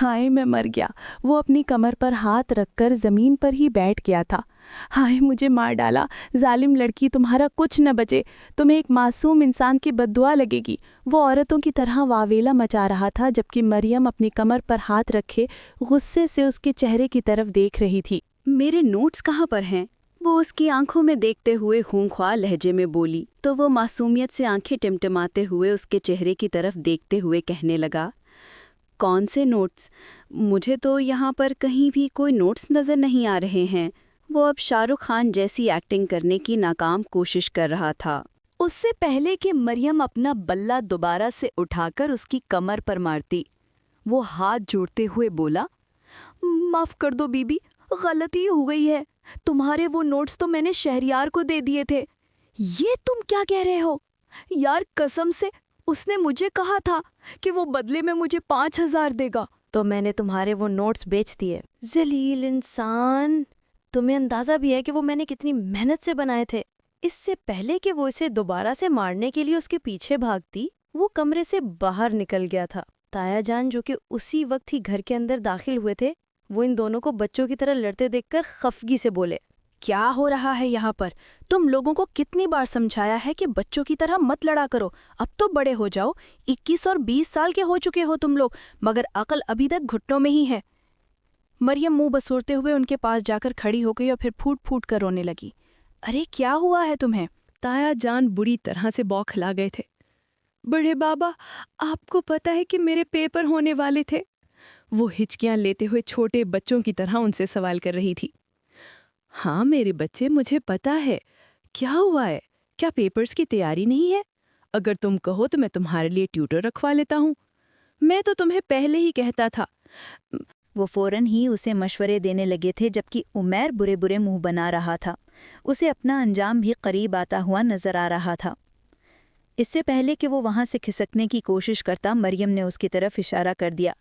ہائے میں مر گیا۔ وہ اپنی کمر پر ہاتھ رکھ کر زمین پر ہی بیٹھ گیا تھا۔ ہائے مجھے مار ڈالا، ظالم لڑکی، تمہارا کچھ نہ بچے، تمہیں ایک معصوم انسان کی بد دعا لگے گی۔ وہ عورتوں کی طرح واویلا مچا رہا تھا جبکہ مریم اپنی کمر پر ہاتھ رکھے غصے سے اس کے چہرے کی طرف دیکھ رہی تھی۔ میرے نوٹس کہاں پر ہیں؟ وہ اس کی آنکھوں میں دیکھتے ہوئے خونخوار لہجے میں بولی تو وہ معصومیت سے آنکھیں ٹمٹماتے ہوئے اس کے چہرے کی طرف دیکھتے ہوئے کہنے لگا، کون سے نوٹس؟ مجھے تو یہاں پر کہیں بھی کوئی نوٹس نظر نہیں آ رہے ہیں۔ وہ اب شاہ رخ خان جیسی ایکٹنگ کرنے کی ناکام کوشش کر رہا تھا۔ اس سے پہلے کہ مریم اپنا بلہ دوبارہ سے اٹھا کر اس کی کمر پر مارتی، وہ ہاتھ جوڑتے ہوئے بولا، معاف کر دو بی بی، غلطی ہو گئی ہے۔ تمہارے وہ نوٹس تو میں نے شہریار کو دے دیے تھے۔ یہ تم کیا کہہ رہے ہو؟ یار قسم سے اس نے مجھے کہا تھا کہ وہ بدلے میں مجھے 5,000 دے گا۔ تو میں نے تمہارے وہ نوٹس بیچ دیے۔ ذلیل انسان، تمہیں اندازہ بھی ہے کہ وہ میں نے کتنی محنت سے بنائے تھے؟ اس سے پہلے کہ وہ اسے دوبارہ سے مارنے کے لیے اس کے پیچھے بھاگتی، وہ کمرے سے باہر نکل گیا تھا۔ تایا جان جو کہ اسی وقت ہی گھر کے اندر داخل ہوئے تھے، وہ ان دونوں کو بچوں کی طرح لڑتے دیکھ کر خفگی سے بولے، کیا ہو رہا ہے یہاں پر؟ تم لوگوں کو کتنی بار سمجھایا ہے کہ بچوں کی طرح مت لڑا کرو، اب تو بڑے ہو جاؤ، 21 اور 20 سال کے ہو چکے ہو تم لوگ، مگر عقل ابھی تک گھٹنوں میں ہی ہے۔ مریم منہ بسورتے ہوئے ان کے پاس جا کر کھڑی ہو گئی اور پھر پھوٹ پھوٹ کر رونے لگی۔ ارے کیا ہوا ہے تمہیں؟ تایا جان بری طرح سے بوکھلا گئے تھے۔ بڑے بابا، آپ کو پتہ ہے کہ میرے پیپر ہونے والے تھے؟ وہ ہچکیاں لیتے ہوئے چھوٹے بچوں کی طرح ان سے سوال کر رہی تھی۔ ہاں میرے بچے، مجھے پتا ہے۔ کیا ہوا ہے؟ کیا پیپرز کی تیاری نہیں ہے؟ اگر تم کہو تو میں تمہارے لیے ٹیوٹر رکھوا لیتا ہوں۔ میں تو تمہیں پہلے ہی کہتا تھا۔ وہ فوراً ہی اسے مشورے دینے لگے تھے جبکہ عمیر برے برے منہ بنا رہا تھا۔ اسے اپنا انجام بھی قریب آتا ہوا نظر آ رہا تھا۔ اس سے پہلے کہ وہ وہاں سے کھسکنے کی کوشش کرتا، مریم نے اس کی طرف اشارہ کر دیا۔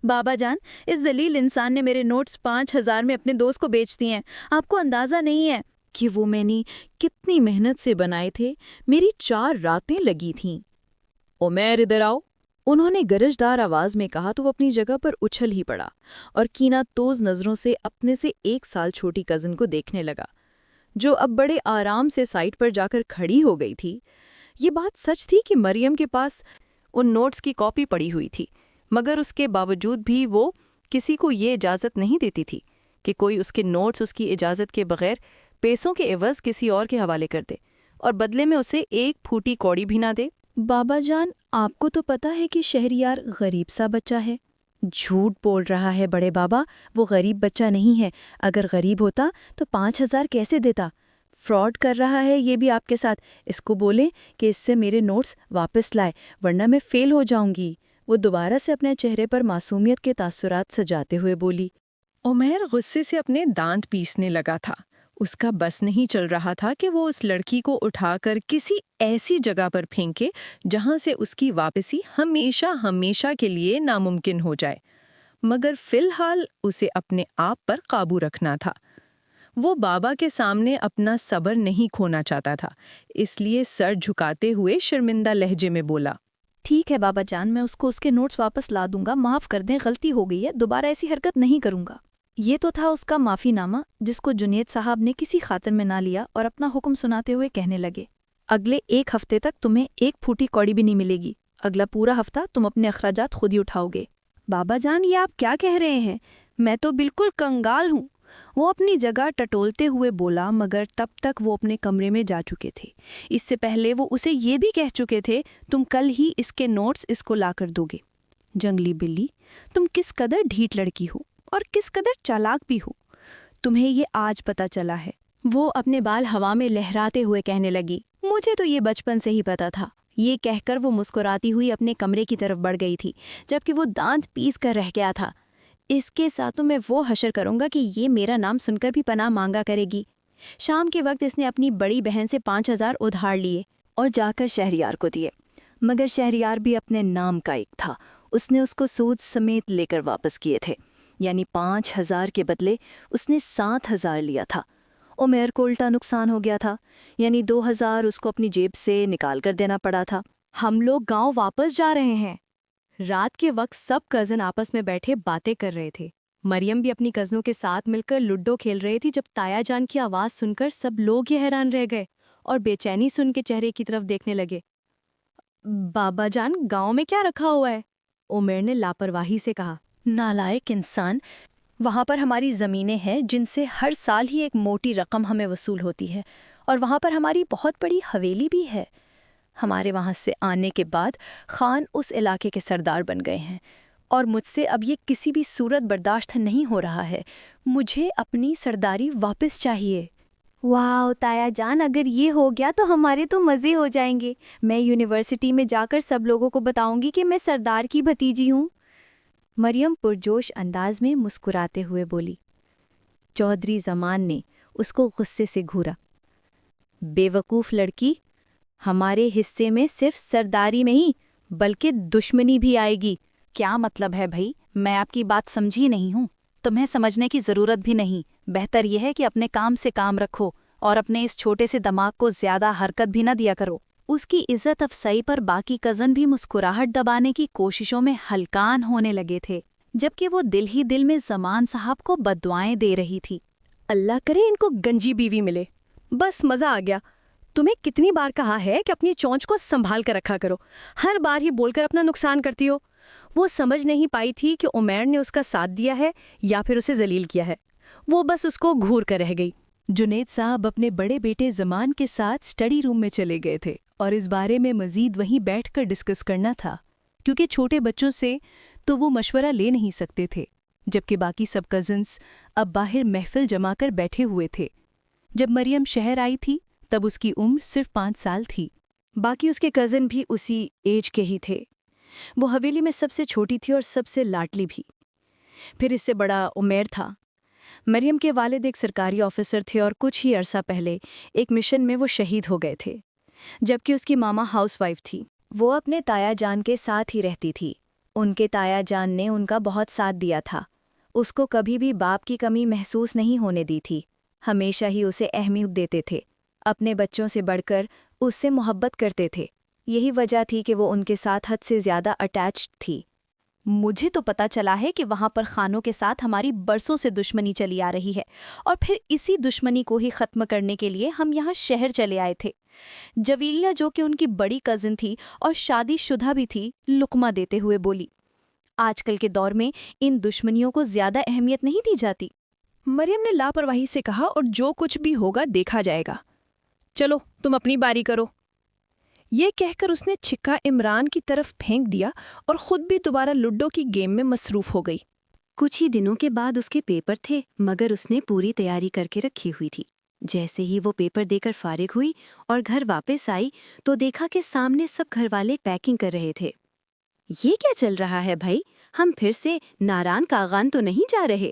بابا جان، اس ذلیل انسان نے میرے نوٹس 5,000 میں اپنے دوست کو بیچ دیے ہیں۔ آپ کو اندازہ نہیں ہے کہ وہ میں نے کتنی محنت سے بنائے تھے، میری 4 راتیں لگی تھیں۔ عمیر ادھر آؤ، انہوں نے گرجدار آواز میں کہا تو وہ اپنی جگہ پر اچھل ہی پڑا اور کینہ توز نظروں سے اپنے سے 1 سال چھوٹی کزن کو دیکھنے لگا، جو اب بڑے آرام سے سائٹ پر جا کر کھڑی ہو گئی تھی۔ یہ بات سچ تھی کہ مریم کے پاس ان نوٹس کی کاپی پڑی ہوئی تھی، مگر اس کے باوجود بھی وہ کسی کو یہ اجازت نہیں دیتی تھی کہ کوئی اس کے نوٹس اس کی اجازت کے بغیر پیسوں کے عوض کسی اور کے حوالے کر دے اور بدلے میں اسے 1 پھوٹی کوڑی بھی نہ دے۔ بابا جان، آپ کو تو پتا ہے کہ شہریار غریب سا بچہ ہے۔ جھوٹ بول رہا ہے بڑے بابا، وہ غریب بچہ نہیں ہے۔ اگر غریب ہوتا تو 5,000 کیسے دیتا؟ فراڈ کر رہا ہے یہ بھی آپ کے ساتھ۔ اس کو بولیں کہ اس سے میرے نوٹس واپس لائے ورنہ میں فیل ہو جاؤں گی۔ وہ دوبارہ سے اپنے چہرے پر معصومیت کے تاثرات سجاتے ہوئے بولی۔ عمیر غصے سے اپنے دانت پیسنے لگا تھا۔ اس کا بس نہیں چل رہا تھا کہ وہ اس لڑکی کو اٹھا کر کسی ایسی جگہ پر پھینکے جہاں سے اس کی واپسی ہمیشہ ہمیشہ کے لیے ناممکن ہو جائے، مگر فی الحال اسے اپنے آپ پر قابو رکھنا تھا۔ وہ بابا کے سامنے اپنا صبر نہیں کھونا چاہتا تھا، اس لیے سر جھکاتے ہوئے شرمندہ لہجے میں بولا، ٹھیک ہے بابا جان، میں اس کو اس کے نوٹس واپس لا دوں گا، معاف کر دیں، غلطی ہو گئی ہے، دوبارہ ایسی حرکت نہیں کروں گا۔ یہ تو تھا اس کا معافی نامہ جس کو جنید صاحب نے کسی خاطر میں نہ لیا اور اپنا حکم سناتے ہوئے کہنے لگے، اگلے 1 ہفتے تک تمہیں 1 پھوٹی کوڑی بھی نہیں ملے گی، اگلا پورا ہفتہ تم اپنے اخراجات خود ہی اٹھاؤ گے۔ بابا جان، یہ آپ کیا کہہ رہے ہیں؟ میں تو بالکل کنگال ہوں، وہ اپنی جگہ ٹٹولتے ہوئے بولا، مگر تب تک وہ اپنے کمرے میں جا چکے تھے۔ اس سے پہلے وہ اسے یہ بھی کہہ چکے تھے، تم کل ہی اس کے نوٹس اس کو لا کر دو گے۔ جنگلی بلی، تم کس قدر ڈھیٹ لڑکی ہو اور کس قدر چالاک بھی ہو، تمہیں یہ آج پتہ چلا ہے۔ وہ اپنے بال ہوا میں لہراتے ہوئے کہنے لگی، مجھے تو یہ بچپن سے ہی پتہ تھا۔ یہ کہہ کر وہ مسکراتی ہوئی اپنے کمرے کی طرف بڑھ گئی تھی، جبکہ وہ دانت پیس کر رہ گیا تھا۔ اس کے ساتھ میں وہ حشر کروں گا کہ یہ میرا نام سن کر بھی پناہ مانگا کرے گی۔ شام کے وقت اس نے اپنی بڑی بہن سے 5,000 ادھار لیے اور جا کر شہریار کو دیے، مگر شہریار بھی اپنے نام کا ایک تھا، اس نے اس کو سود سمیت لے کر واپس کیے تھے، یعنی 5,000 کے بدلے اس نے 7,000 لیا تھا۔ عمیر کو الٹا نقصان ہو گیا تھا، یعنی 2,000 اس کو اپنی جیب سے نکال کر دینا پڑا تھا۔ ہم لوگ گاؤں واپس جا رہے ہیں، رات کے وقت سب کزن آپس میں بیٹھے باتیں کر رہے تھے۔ مریم بھی اپنی کزنوں کے ساتھ مل کر لڈو کھیل رہی تھی جب تایا جان کی آواز سن کر سب لوگ ہی حیران رہ گئے اور بے چینی سے ان کے چہرے کی طرف دیکھنے لگے۔ بابا جان، گاؤں میں کیا رکھا ہوا ہے؟ عمیر نے لاپرواہی سے کہا۔ نالائق انسان، وہاں پر ہماری زمینیں ہیں جن سے ہر سال ہی ایک موٹی رقم ہمیں وصول ہوتی ہے، اور وہاں پر ہماری بہت بڑی حویلی بھی ہے۔ ہمارے وہاں سے آنے کے بعد خان اس علاقے کے سردار بن گئے ہیں، اور مجھ سے اب یہ کسی بھی صورت برداشت نہیں ہو رہا ہے۔ مجھے اپنی سرداری واپس چاہیے۔ واو تایا جان، اگر یہ ہو گیا تو ہمارے تو مزے ہو جائیں گے۔ میں یونیورسٹی میں جا کر سب لوگوں کو بتاؤں گی کہ میں سردار کی بھتیجی ہوں۔ مریم پرجوش انداز میں مسکراتے ہوئے بولی۔ چودھری زمان نے اس کو غصے سے گھورا۔ بے وقوف لڑکی، ہمارے حصے میں صرف سرداری نہیں بلکہ دشمنی بھی آئے گی۔ کیا مطلب ہے بھائی؟ میں آپ کی بات سمجھی نہیں ہوں۔ تمہیں سمجھنے کی ضرورت بھی نہیں۔ بہتر یہ ہے کہ اپنے کام سے کام رکھو اور اپنے اس چھوٹے سے دماغ کو زیادہ حرکت بھی نہ دیا کرو۔ اس کی عزت افسائی پر باقی کزن بھی مسکراہٹ دبانے کی کوششوں میں ہلکان ہونے لگے تھے، جبکہ وہ دل ہی دل میں زمان صاحب کو بددعائیں دے رہی تھی۔ اللہ کرے ان کو گنجی بیوی ملے۔ بس مزہ آ گیا۔ تمہیں کتنی بار کہا ہے کہ اپنی چونچ کو سنبھال کر رکھا کرو، ہر بار ہی بول کر اپنا نقصان کرتی ہو۔ وہ سمجھ نہیں پائی تھی کہ عمیر نے اس کا ساتھ دیا ہے یا پھر اسے ذلیل کیا ہے، وہ بس اس کو گھور کر رہ گئی۔ جنید صاحب اپنے بڑے بیٹے زمان کے ساتھ اسٹڈی روم میں چلے گئے تھے اور اس بارے میں مزید وہیں بیٹھ کر ڈسکس کرنا تھا، کیونکہ چھوٹے بچوں سے تو وہ مشورہ لے نہیں سکتے تھے، جبکہ باقی سب کزنس اب باہر محفل جما کر بیٹھے ہوئے تھے۔ جب مریم شہر آئی تھی تب اس کی عمر صرف 5 سال تھی۔ باقی اس کے کزن بھی اسی ایج کے ہی تھے۔ وہ حویلی میں سب سے چھوٹی تھی اور سب سے لاڈلی بھی۔ پھر اس سے بڑا عمیر تھا۔ مریم کے والد ایک سرکاری آفیسر تھے اور کچھ ہی عرصہ پہلے ایک مشن میں وہ شہید ہو گئے تھے، جبکہ اس کی ماما ہاؤس وائف تھی۔ وہ اپنے تایا جان کے ساتھ ہی رہتی تھی۔ ان کے تایا جان نے ان کا بہت ساتھ دیا تھا، اس کو کبھی بھی باپ کی کمی محسوس نہیں ہونے دی تھی، ہمیشہ ہی اسے اہمیت دیتے تھے، اپنے بچوں سے بڑھ کر اس سے محبت کرتے تھے۔ یہی وجہ تھی کہ وہ ان کے ساتھ حد سے زیادہ اٹیچڈ تھی۔ مجھے تو پتا چلا ہے کہ وہاں پر خانوں کے ساتھ ہماری برسوں سے دشمنی چلی آ رہی ہے، اور پھر اسی دشمنی کو ہی ختم کرنے کے لیے ہم یہاں شہر چلے آئے تھے۔ جویلیہ، جو کہ ان کی بڑی کزن تھی اور شادی شدہ بھی تھی، لقمہ دیتے ہوئے بولی، آج کل کے دور میں ان دشمنیوں کو زیادہ اہمیت نہیں دی جاتی۔ مریم نے لاپرواہی سے کہا، اور جو کچھ بھی ہوگا دیکھا جائے گا۔ چلو تم اپنی باری کرو۔ یہ کہہ کر اس نے چھکا عمران کی طرف پھینک دیا اور خود بھی دوبارہ لڈو کی گیم میں مصروف ہو گئی۔ کچھ ہی دنوں کے بعد اس کے پیپر تھے، مگر اس نے پوری تیاری کر کے رکھی ہوئی تھی۔ جیسے ہی وہ پیپر دے کر فارغ ہوئی اور گھر واپس آئی تو دیکھا کہ سامنے سب گھر والے پیکنگ کر رہے تھے۔ یہ کیا چل رہا ہے بھائی؟ ہم پھر سے ناران کاغان تو نہیں جا رہے؟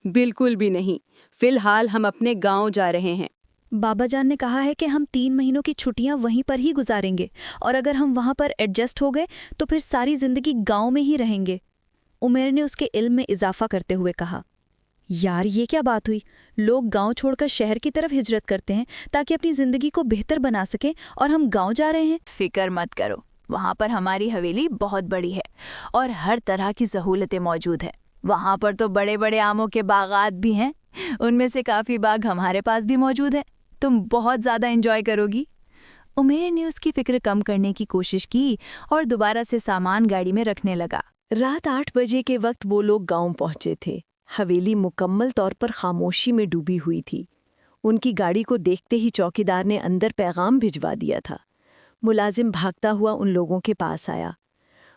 بالکل بھی نہیں، فی الحال ہم اپنے گاؤں جا رہے ہیں۔ بابا جان نے کہا ہے کہ ہم 3 مہینوں کی چھٹیاں وہیں پر ہی گزاریں گے، اور اگر ہم وہاں پر ایڈجسٹ ہو گئے تو پھر ساری زندگی گاؤں میں ہی رہیں گے۔ عمیر نے اس کے علم میں اضافہ کرتے ہوئے کہا۔ یار، یہ کیا بات ہوئی؟ لوگ گاؤں چھوڑ کر شہر کی طرف ہجرت کرتے ہیں تاکہ اپنی زندگی کو بہتر بنا سکیں، اور ہم گاؤں جا رہے ہیں۔ فکر مت کرو، وہاں پر ہماری حویلی بہت بڑی ہے اور ہر طرح کی سہولتیں موجود ہیں۔ وہاں پر تو بڑے بڑے آموں کے باغات بھی ہیں، ان میں سے کافی باغ ہمارے پاس بھی موجود ہیں۔ تم بہت زیادہ انجوائے کرو گی۔ عمیر نے اس کی فکر کم کرنے کی کوشش کی اور دوبارہ سے سامان گاڑی میں رکھنے لگا۔ رات 8 بجے کے وقت وہ لوگ گاؤں پہنچے تھے۔ حویلی مکمل طور پر خاموشی میں ڈوبی ہوئی تھی۔ ان کی گاڑی کو دیکھتے ہی چوکیدار نے اندر پیغام بھجوا دیا تھا۔ ملازم بھاگتا ہوا ان لوگوں کے پاس آیا۔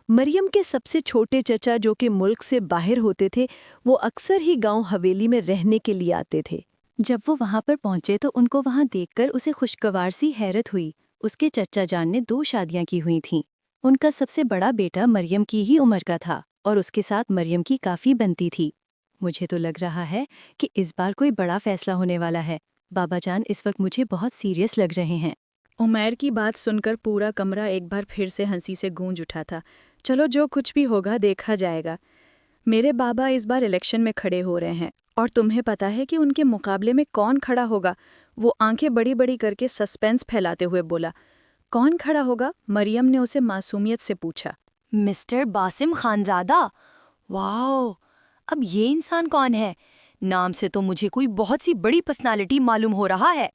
مریم کے سب سے چھوٹے چچا، جو کہ ملک سے باہر ہوتے تھے، وہ اکثر ہی گاؤں حویلی میں رہنے کے لیے آتے تھے۔ جب وہ وہاں پر پہنچے تو ان کو وہاں دیکھ کر اسے خوشگوار سی حیرت ہوئی۔ اس کے چچا جان نے 2 شادیاں کی ہوئی تھیں۔ ان کا سب سے بڑا بیٹا مریم کی ہی عمر کا تھا اور اس کے ساتھ مریم کی کافی بنتی تھی۔ مجھے تو لگ رہا ہے کہ اس بار کوئی بڑا فیصلہ ہونے والا ہے۔ بابا جان اس وقت مجھے بہت سیریس لگ رہے ہیں۔ عمیر کی بات سن کر پورا کمرہ ایک بار پھر سے ہنسی سے گونج اٹھا تھا۔ چلو، جو کچھ بھی ہوگا دیکھا جائے گا۔ میرے بابا اس بار الیکشن میں کھڑے ہو رہے ہیں، اور تمہیں پتا ہے کہ ان کے مقابلے میں کون کھڑا ہوگا؟ وہ آنکھیں بڑی بڑی کر کے سسپینس پھیلاتے ہوئے بولا۔ کون کھڑا ہوگا؟ مریم نے اسے معصومیت سے پوچھا۔ مسٹر باسم خانزادہ، واو، اب یہ انسان کون ہے؟ نام سے تو مجھے کوئی بہت سی بڑی پرسنالٹی معلوم ہو رہا ہے۔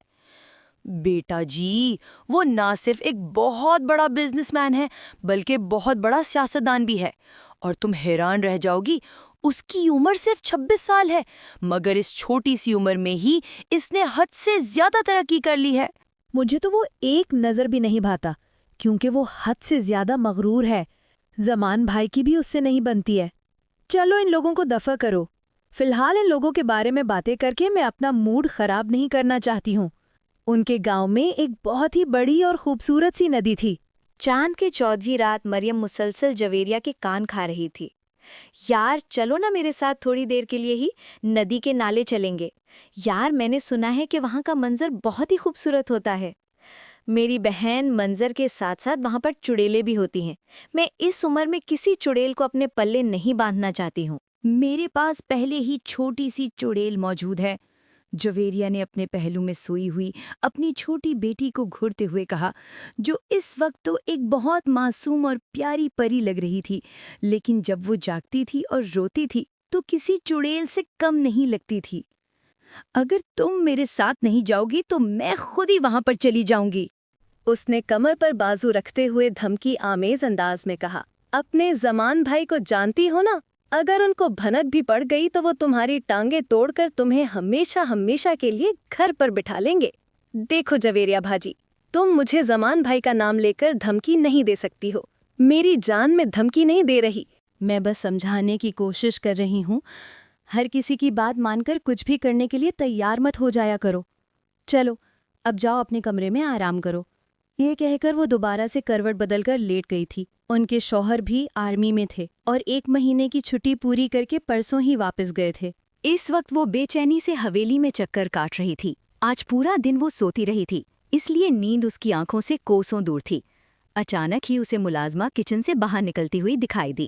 بیٹا جی، وہ نہ صرف ایک بہت بڑا بزنس مین ہے بلکہ بہت بڑا سیاستدان بھی ہے، اور تم حیران رہ جاؤ گی، اس کی عمر صرف 26 سال ہے، مگر اس چھوٹی سی عمر میں ہی اس نے حد سے زیادہ ترقی کر لی ہے۔ مجھے تو وہ ایک نظر بھی نہیں بھاتا کیونکہ وہ حد سے زیادہ مغرور ہے۔ زمان بھائی کی بھی اس سے نہیں بنتی ہے۔ چلو ان لوگوں کو دفع کرو، فی الحال ان لوگوں کے بارے میں باتیں کر کے میں اپنا موڈ خراب نہیں کرنا چاہتی ہوں۔ ان کے گاؤں میں ایک بہت ہی بڑی اور خوبصورت سی ندی تھی۔ چاند کے 14ویں رات مریم مسلسل جویریہ کے کان کھا رہی تھی۔ یار چلو نا میرے ساتھ تھوڑی دیر کے لیے ہی ندی کے نالے چلیں گے۔ یار میں نے سنا ہے کہ وہاں کا منظر بہت ہی خوبصورت ہوتا ہے۔ میری بہن منظر کے ساتھ ساتھ وہاں پر چڑیلیں بھی ہوتی ہیں۔ میں اس عمر میں کسی چڑیل کو اپنے پلے نہیں باندھنا چاہتی ہوں۔ میرے پاس پہلے ہی چھوٹی سی چڑیل موجود ہے، جویریہ نے اپنے پہلو میں سوئی ہوئی اپنی چھوٹی بیٹی کو گھورتے ہوئے کہا، جو اس وقت تو ایک بہت معصوم اور پیاری پری لگ رہی تھی، لیکن جب وہ جاگتی تھی اور روتی تھی تو کسی چڑیل سے کم نہیں لگتی تھی۔ اگر تم میرے ساتھ نہیں جاؤ گی تو میں خود ہی وہاں پر چلی جاؤں گی۔ اس نے کمر پر بازو رکھتے ہوئے دھمکی آمیز انداز میں کہا، اپنے زمان بھائی کو جانتی ہو نا؟ اگر ان کو بھنک بھی پڑ گئی تو وہ تمہاری ٹانگیں توڑ کر تمہیں ہمیشہ ہمیشہ کے لیے گھر پر بٹھا لیں گے۔ دیکھو جویریہ بھاجی، تم مجھے زمان بھائی کا نام لے کر دھمکی نہیں دے سکتی ہو، میری جان میں دھمکی نہیں دے رہی۔ میں بس سمجھانے کی کوشش کر رہی ہوں، ہر کسی کی بات مان کر کچھ بھی کرنے کے لیے تیار مت ہو جایا کرو۔ چلو اب جاؤ اپنے کمرے میں آرام کرو۔ یہ کہہ کر وہ دوبارہ سے کروٹ بدل کر لیٹ گئی تھی۔ ان کے شوہر بھی آرمی میں تھے اور 1 مہینے کی چھٹی پوری کر کے پرسوں ہی واپس گئے تھے۔ اس وقت وہ بے چینی سے حویلی میں چکر کاٹ رہی تھی۔ آج پورا دن وہ سوتی رہی تھی، اس لیے نیند اس کی آنکھوں سے کوسوں دور تھی۔ اچانک ہی اسے ملازمہ کچن سے باہر نکلتی ہوئی دکھائی دی۔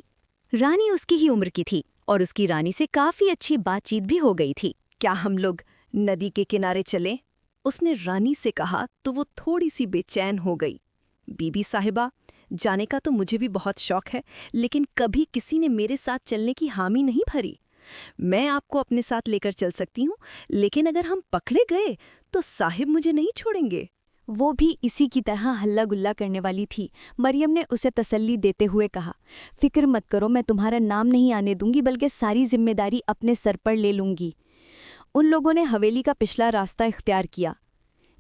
رانی اس کی ہی عمر کی تھی اور اس کی رانی سے کافی اچھی بات چیت بھی ہو گئی تھی۔ کیا ہم لوگ ندی کے کنارے چلیں؟ اس نے رانی سے کہا تو وہ تھوڑی سی بے چین ہو گئی۔ بی بی صاحبہ، جانے کا تو مجھے بھی بہت شوق ہے، لیکن کبھی کسی نے میرے ساتھ چلنے کی حامی نہیں بھری۔ میں آپ کو اپنے ساتھ لے کر چل سکتی ہوں، لیکن اگر ہم پکڑے گئے تو صاحب مجھے نہیں چھوڑیں گے۔ وہ بھی اسی کی طرح ہلہ گلہ کرنے والی تھی۔ مریم نے اسے تسلی دیتے ہوئے کہا، فکر مت کرو، میں تمہارا نام نہیں آنے دوں گی بلکہ ساری ذمہ داری اپنے سر پر لے لوں گی۔ ان لوگوں نے حویلی کا پچھلا راستہ اختیار کیا۔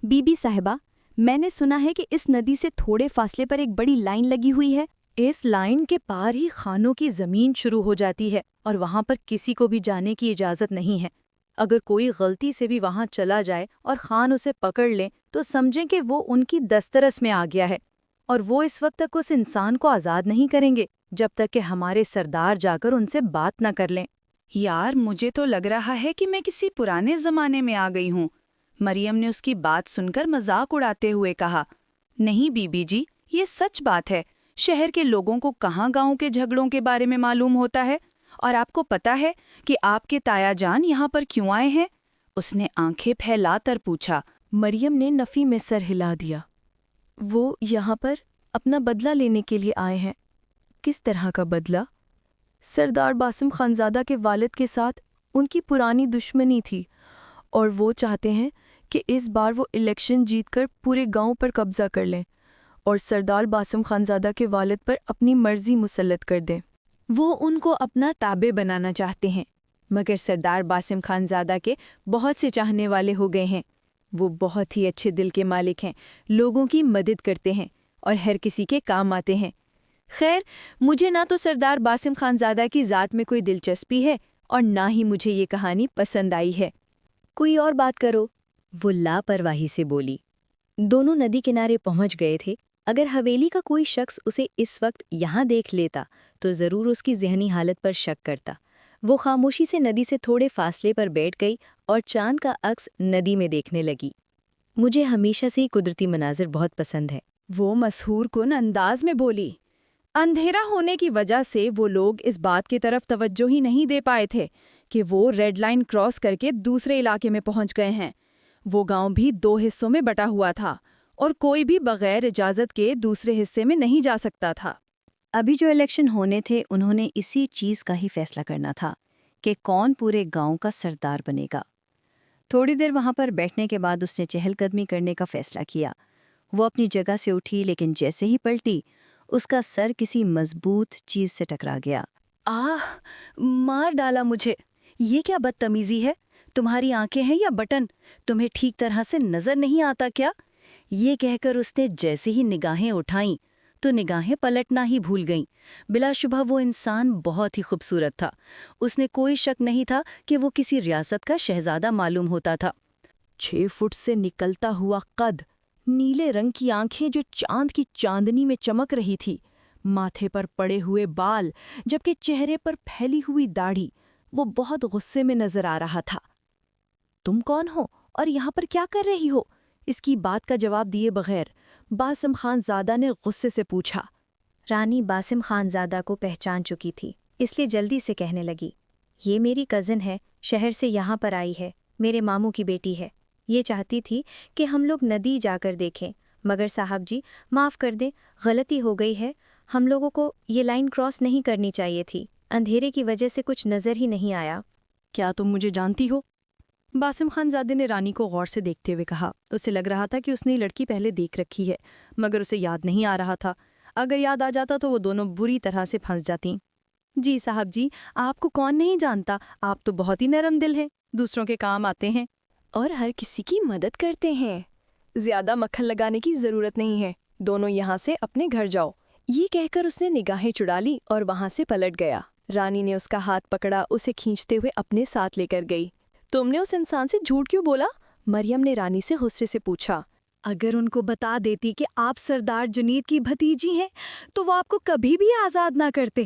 بی بی صاحبہ، میں نے سنا ہے کہ اس ندی سے تھوڑے فاصلے پر ایک بڑی لائن لگی ہوئی ہے۔ اس لائن کے پار ہی خانوں کی زمین شروع ہو جاتی ہے اور وہاں پر کسی کو بھی جانے کی اجازت نہیں ہے۔ اگر کوئی غلطی سے بھی وہاں چلا جائے اور خان اسے پکڑ لیں تو سمجھیں کہ وہ ان کی دسترس میں آ گیا ہے، اور وہ اس وقت تک اس انسان کو آزاد نہیں کریں گے جب تک کہ ہمارے سردار جا کر ان سے بات نہ کر لیں۔ یار مجھے تو لگ رہا ہے کہ میں کسی پرانے زمانے میں آ گئی ہوں۔ مریم نے اس کی بات سن کر مذاق اڑاتے ہوئے کہا، نہیں بی بی جی، یہ سچ بات ہے۔ شہر کے لوگوں کو کہاں گاؤں کے جھگڑوں کے بارے میں معلوم ہوتا ہے؟ اور آپ کو پتا ہے کہ آپ کے تایا جان یہاں پر کیوں آئے ہیں؟ اس نے آنکھیں پھیلا کر پوچھا۔ مریم نے نفی میں سر ہلا دیا۔ وہ یہاں پر اپنا بدلہ لینے کے لیے آئے ہیں۔ کس طرح کا بدلہ؟ سردار باسم خانزادہ کے والد کے ساتھ ان کی پرانی دشمنی تھی اور وہ چاہتے ہیں کہ اس بار وہ الیکشن جیت کر پورے گاؤں پر قبضہ کر لیں اور سردار باسم خانزادہ کے والد پر اپنی مرضی مسلط کر دیں۔ وہ ان کو اپنا تابع بنانا چاہتے ہیں، مگر سردار باسم خانزادہ کے بہت سے چاہنے والے ہو گئے ہیں۔ وہ بہت ہی اچھے دل کے مالک ہیں، لوگوں کی مدد کرتے ہیں اور ہر کسی کے کام آتے ہیں۔ خیر، مجھے نہ تو سردار باسم خانزادہ کی ذات میں کوئی دلچسپی ہے اور نہ ہی مجھے یہ کہانی پسند آئی ہے۔ کوئی اور بات کرو، وہ لاپرواہی سے بولی۔ دونوں ندی کنارے پہنچ گئے تھے۔ اگر حویلی کا کوئی شخص اسے اس وقت یہاں دیکھ لیتا تو ضرور اس کی ذہنی حالت پر شک کرتا۔ وہ خاموشی سے ندی سے تھوڑے فاصلے پر بیٹھ گئی اور چاند کا عکس ندی میں دیکھنے لگی۔ مجھے ہمیشہ سے ہی قدرتی مناظر بہت پسند ہے، وہ مسحور کن انداز میں بولی۔ اندھیرا ہونے کی وجہ سے وہ لوگ اس بات کی طرف توجہ ہی نہیں دے پائے تھے کہ وہ ریڈ لائن کراس کر کے دوسرے علاقے میں پہنچ گئے ہیں۔ وہ گاؤں بھی 2 حصوں میں بٹا ہوا تھا اور کوئی بھی بغیر اجازت کے دوسرے حصے میں نہیں جا سکتا تھا۔ ابھی جو الیکشن ہونے تھے انہوں نے اسی چیز کا ہی فیصلہ کرنا تھا کہ کون پورے گاؤں کا سردار بنے گا۔ تھوڑی دیر وہاں پر بیٹھنے کے بعد اس نے چہل قدمی کرنے کا فیصلہ کیا۔ وہ اپنی جگہ سے اٹھی لیکن جیسے ہی پلٹی اس کا سر کسی مضبوط چیز سے ٹکرا گیا۔ مار ڈالا مجھے، یہ کیا بدتمیزی ہے؟ تمہاری آنکھیں ہیں یا بٹن؟ تمہیں ٹھیک طرح سے نظر نہیں آتا کیا؟ یہ کہہ کر اس نے جیسے ہی نگاہیں اٹھائیں تو نگاہیں پلٹنا ہی بھول گئیں۔ بلا شبہ وہ انسان بہت ہی خوبصورت تھا۔ اس نے کوئی شک نہیں تھا کہ وہ کسی ریاست کا شہزادہ معلوم ہوتا تھا۔ 6 فٹ سے نکلتا ہوا قد، نیلے رنگ کی آنکھیں جو چاند کی چاندنی میں چمک رہی تھی، ماتھے پر پڑے ہوئے بال جبکہ چہرے پر پھیلی ہوئی داڑھی۔ وہ بہت غصے میں نظر آ رہا تھا۔ تم کون ہو اور یہاں پر کیا کر رہی ہو؟ اس کی بات کا جواب دیے بغیر باسم خان زادہ نے غصے سے پوچھا۔ رانی باسم خان زادہ کو پہچان چکی تھی، اس لیے جلدی سے کہنے لگی، یہ میری کزن ہے، شہر سے یہاں پر آئی ہے، میرے ماموں کی بیٹی ہے۔ یہ چاہتی تھی کہ ہم لوگ ندی جا کر دیکھیں، مگر صاحب جی معاف کر دیں، غلطی ہو گئی ہے، ہم لوگوں کو یہ لائن کراس نہیں کرنی چاہیے تھی، اندھیرے کی وجہ سے کچھ نظر ہی نہیں آیا۔ کیا تم مجھے جانتی ہو؟ باسم خان زادے نے رانی کو غور سے دیکھتے ہوئے کہا۔ اسے لگ رہا تھا کہ اس نے یہ لڑکی پہلے دیکھ رکھی ہے، مگر اسے یاد نہیں آ رہا تھا۔ اگر یاد آ جاتا تو وہ دونوں بری طرح سے پھنس جاتیں۔ جی صاحب جی، آپ کو کون نہیں جانتا، آپ تو بہت ہی نرم دل ہیں، دوسروں کے کام آتے ہیں اور ہر کسی کی مدد کرتے ہیں۔ زیادہ مکھن لگانے کی ضرورت نہیں ہے، دونوں یہاں سے اپنے گھر جاؤ۔ یہ کہہ کر اس نے نگاہیں چڑا لی اور وہاں سے پلٹ گیا۔ رانی نے اس کا ہاتھ پکڑا، اسے کھینچتے ہوئے اپنے ساتھ لے کر گئی۔ تم نے اس انسان سے جھوٹ کیوں بولا؟ مریم نے رانی سے غصے سے پوچھا۔ اگر ان کو بتا دیتی کہ آپ سردار جنید کی بھتیجی ہیں تو وہ آپ کو کبھی بھی آزاد نہ کرتے۔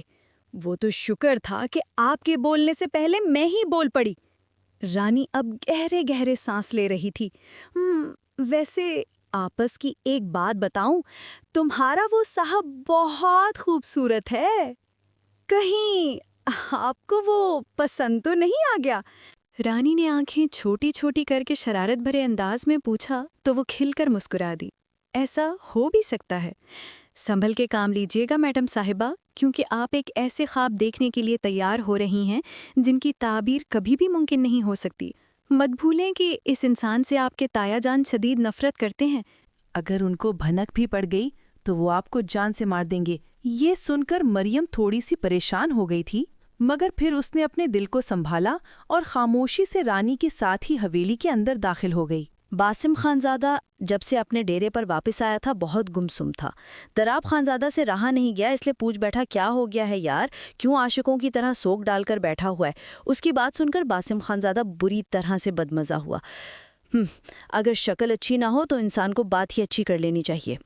وہ تو شکر تھا کہ آپ کے بولنے سے پہلے میں ہی بول پڑی۔ رانی اب گہرے گہرے سانس لے رہی تھی۔ ویسے آپس کی ایک بات بتاؤں، تمہارا وہ صاحب بہت خوبصورت ہے، کہیں آپ کو وہ پسند تو نہیں آ گیا؟ رانی نے آنکھیں چھوٹی چھوٹی کر کے شرارت بھرے انداز میں پوچھا تو وہ کھل کر مسکرا دی۔ ایسا ہو بھی سکتا ہے، سنبھل کے کام لیجیے گا میڈم صاحبہ، کیونکہ آپ ایک ایسے خواب دیکھنے کے لیے تیار ہو رہی ہیں جن کی تعبیر کبھی بھی ممکن نہیں ہو سکتی۔ مت بھولیں کہ اس انسان سے آپ کے تایا جان شدید نفرت کرتے ہیں۔ اگر ان کو بھنک بھی پڑ گئی تو وہ آپ کو جان سے مار دیں گے۔ یہ سن کر مریم تھوڑی سی پریشان ہو گئی تھی، مگر پھر اس نے اپنے دل کو سنبھالا اور خاموشی سے رانی کے ساتھ ہی حویلی کے اندر داخل ہو گئی۔ باسم خانزادہ جب سے اپنے ڈیرے پر واپس آیا تھا بہت گمسم تھا۔ دراب خانزادہ سے رہا نہیں گیا، اس لیے پوچھ بیٹھا، کیا ہو گیا ہے یار، کیوں عاشقوں کی طرح سوگ ڈال کر بیٹھا ہوا ہے؟ اس کی بات سن کر باسم خانزادہ بری طرح سے بدمزہ ہوا۔ اگر شکل اچھی نہ ہو تو انسان کو بات ہی اچھی کر لینی چاہیے۔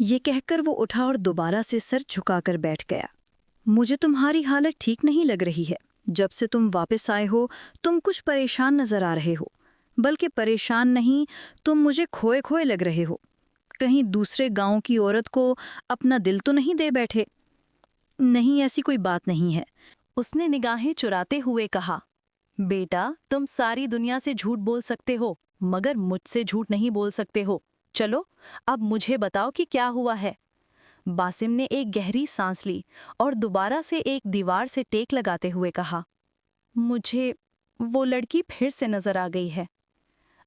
یہ کہہ کر وہ اٹھا اور دوبارہ سے سر جھکا کر بیٹھ گیا۔ مجھے تمہاری حالت ٹھیک نہیں لگ رہی ہے۔ جب سے تم واپس آئے ہو تم کچھ پریشان نظر آ رہے ہو، بلکہ پریشان نہیں، تم مجھے کھوئے کھوئے لگ رہے ہو۔ کہیں دوسرے گاؤں کی عورت کو اپنا دل تو نہیں دے بیٹھے؟ نہیں، ایسی کوئی بات نہیں ہے، اس نے نگاہیں چراتے ہوئے کہا۔ بیٹا، تم ساری دنیا سے جھوٹ بول سکتے ہو مگر مجھ سے جھوٹ نہیں بول سکتے ہو۔ چلو اب مجھے بتاؤ کہ کیا ہوا ہے۔ باسم نے ایک گہری سانس لی اور دوبارہ سے ایک دیوار سے ٹیک لگاتے ہوئے کہا، مجھے وہ لڑکی پھر سے نظر آ گئی ہے۔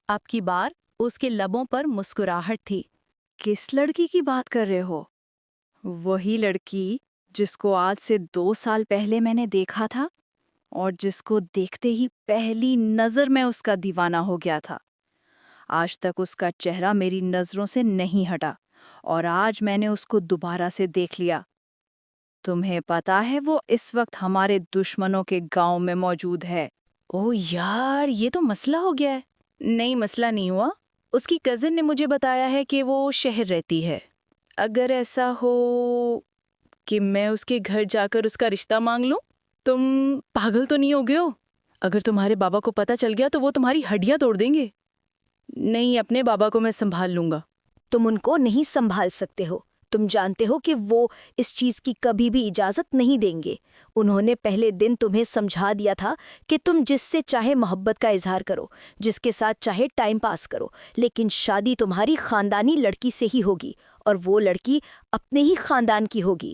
اب کی بار اس کے لبوں پر مسکراہٹ تھی۔ کس لڑکی کی بات کر رہے ہو؟ وہی لڑکی جس کو آج سے 2 سال پہلے میں نے دیکھا تھا اور جس کو دیکھتے ہی پہلی نظر میں اس کا دیوانہ ہو گیا تھا۔ آج تک اس کا چہرہ میری نظروں سے نہیں ہٹا اور آج میں نے اس کو دوبارہ سے دیکھ لیا۔ تمہیں پتا ہے وہ اس وقت ہمارے دشمنوں کے گاؤں میں موجود ہے۔ او یار، یہ تو مسئلہ ہو گیا ہے۔ نہیں، مسئلہ نہیں ہوا، اس کی کزن نے مجھے بتایا ہے کہ وہ شہر رہتی ہے۔ اگر ایسا ہو کہ میں اس کے گھر جا کر اس کا رشتہ مانگ لوں؟ تم پاگل تو نہیں ہو گئے ہو؟ اگر تمہارے بابا کو پتہ چل گیا تو وہ تمہاری ہڈیاں توڑ دیں گے۔ نہیں، اپنے بابا کو میں سنبھال لوں گا۔ تم ان کو نہیں سنبھال سکتے ہو، تم جانتے ہو کہ وہ اس چیز کی کبھی بھی اجازت نہیں دیں گے۔ انہوں نے پہلے دن تمہیں سمجھا دیا تھا کہ تم جس سے چاہے محبت کا اظہار کرو، جس کے ساتھ چاہے ٹائم پاس کرو، لیکن شادی تمہاری خاندانی لڑکی سے ہی ہوگی اور وہ لڑکی اپنے ہی خاندان کی ہوگی۔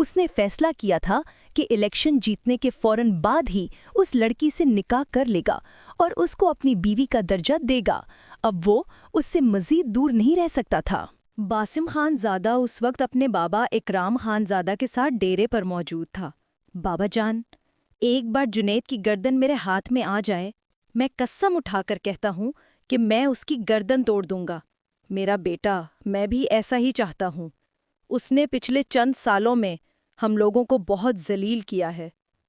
اس نے فیصلہ کیا تھا کہ الیکشن جیتنے کے فوراً بعد ہی اس لڑکی سے نکاح کر لے گا اور اس کو اپنی بیوی کا درجہ دے گا۔ اب وہ اس سے مزید دور نہیں رہ سکتا تھا۔ باسم خان زادہ اس وقت اپنے بابا اکرام خان زادہ کے ساتھ ڈیرے پر موجود تھا۔ بابا جان، ایک بار جنید کی گردن میرے ہاتھ میں آ جائے، میں قسم اٹھا کر کہتا ہوں کہ میں اس کی گردن توڑ دوں گا۔ میرا بیٹا، میں بھی ایسا ہی چاہتا ہوں۔ اس نے پچھلے چند سالوں میں ہم لوگوں کو بہت ذلیل کیا ہے۔